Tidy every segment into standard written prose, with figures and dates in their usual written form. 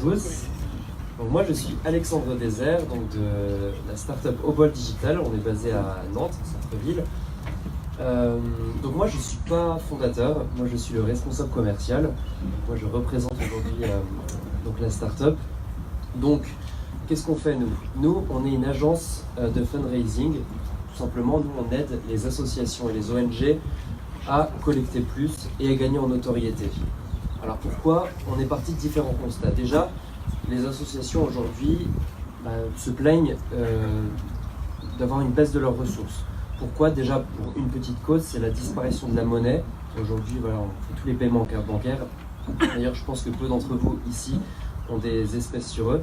tous. Donc moi je suis Alexandre Désert, donc de la startup Obol Digital. On est basé à Nantes, centre-ville. Donc moi je ne suis pas fondateur, moi je suis le responsable commercial. Moi je représente aujourd'hui donc la startup. Donc qu'est-ce qu'on fait nous? Nous on est une agence de fundraising. Tout simplement nous on aide les associations et les ONG à collecter plus et à gagner en notoriété. Alors pourquoi? On est parti de différents constats. Déjà, les associations aujourd'hui se plaignent d'avoir une baisse de leurs ressources. Pourquoi? Déjà pour une petite cause, c'est la disparition de la monnaie. Aujourd'hui, voilà, on fait tous les paiements en carte bancaire. D'ailleurs, je pense que peu d'entre vous ici ont des espèces sur eux.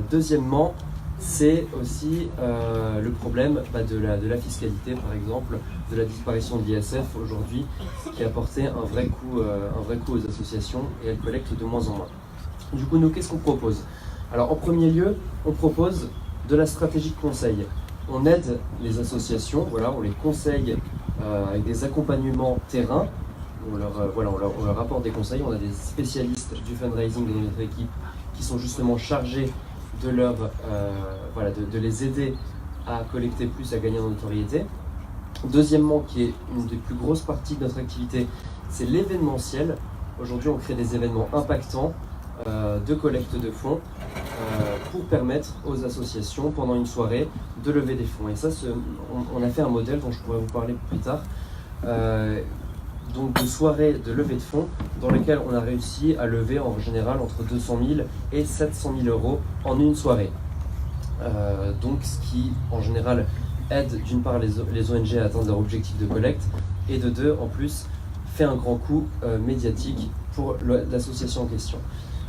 Deuxièmement, c'est aussi le problème de la fiscalité, par exemple, de la disparition de l'ISF aujourd'hui, qui a apporté un vrai coup aux associations et elles collectent de moins en moins. Du coup, nous, qu'est-ce qu'on propose? Alors, en premier lieu, on propose de la stratégie de conseil. On aide les associations, voilà, on les conseille avec des accompagnements terrain. On leur apporte des conseils. On a des spécialistes du fundraising dans notre équipe qui sont justement chargés de les aider à collecter plus, à gagner en notoriété. Deuxièmement, qui est une des plus grosses parties de notre activité, c'est l'événementiel. Aujourd'hui, on crée des événements impactants de collecte de fonds pour permettre aux associations, pendant une soirée, de lever des fonds. Et ça, on a fait un modèle dont je pourrais vous parler plus tard, donc de soirées de levée de fonds dans lesquelles on a réussi à lever en général entre 200 000 et 700 000 euros en une soirée. Donc ce qui, en général, aide d'une part les ONG à atteindre leur objectif de collecte et de deux, en plus, fait un grand coup médiatique pour l'association en question.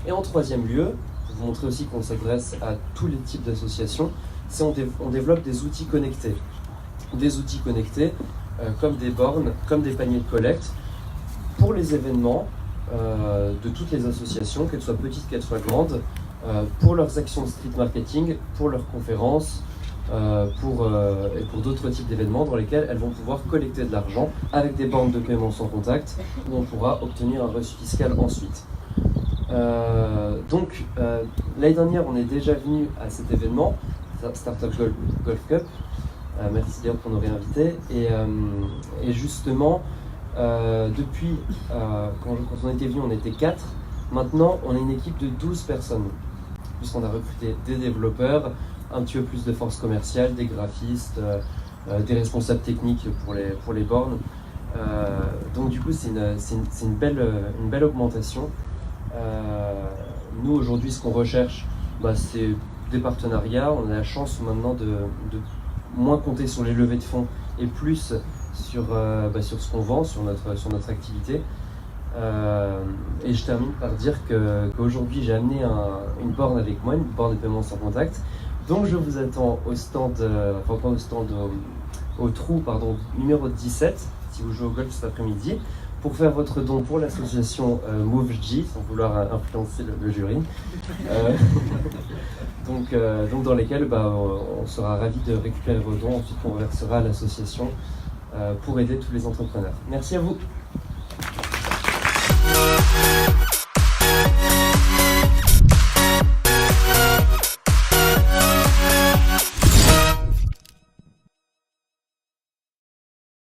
Et en troisième lieu, pour vous montrer aussi qu'on s'adresse à tous les types d'associations, c'est on développe des outils connectés. Des outils connectés comme des bornes, comme des paniers de collecte pour les événements de toutes les associations, qu'elles soient petites, qu'elles soient grandes, pour leurs actions de street marketing, pour leurs conférences, et pour d'autres types d'événements dans lesquels elles vont pouvoir collecter de l'argent avec des bornes de paiement sans contact où on pourra obtenir un reçu fiscal ensuite. L'année dernière, on est déjà venu à cet événement, Startup Golf Cup. Merci d'ailleurs pour nous réinviter. Et justement, depuis, quand on était venu, on était 4. Maintenant, on est une équipe de 12 personnes. Puisqu'on a recruté des développeurs, un petit peu plus de force commerciale, des graphistes, des responsables techniques pour les bornes. Donc du coup, c'est une belle augmentation. Nous, aujourd'hui, ce qu'on recherche, c'est des partenariats. On a la chance maintenant de moins compter sur les levées de fonds et plus sur ce qu'on vend, sur notre activité. Et je termine par dire qu'aujourd'hui j'ai amené une borne avec moi, une borne de paiement sans contact. Donc je vous attends au trou numéro 17, si vous jouez au golf cet après-midi, pour faire votre don pour l'association MoveJ, sans vouloir influencer le jury. Donc dans lesquels on sera ravis de récupérer vos dons, ensuite on reversera à l'association pour aider tous les entrepreneurs. Merci à vous.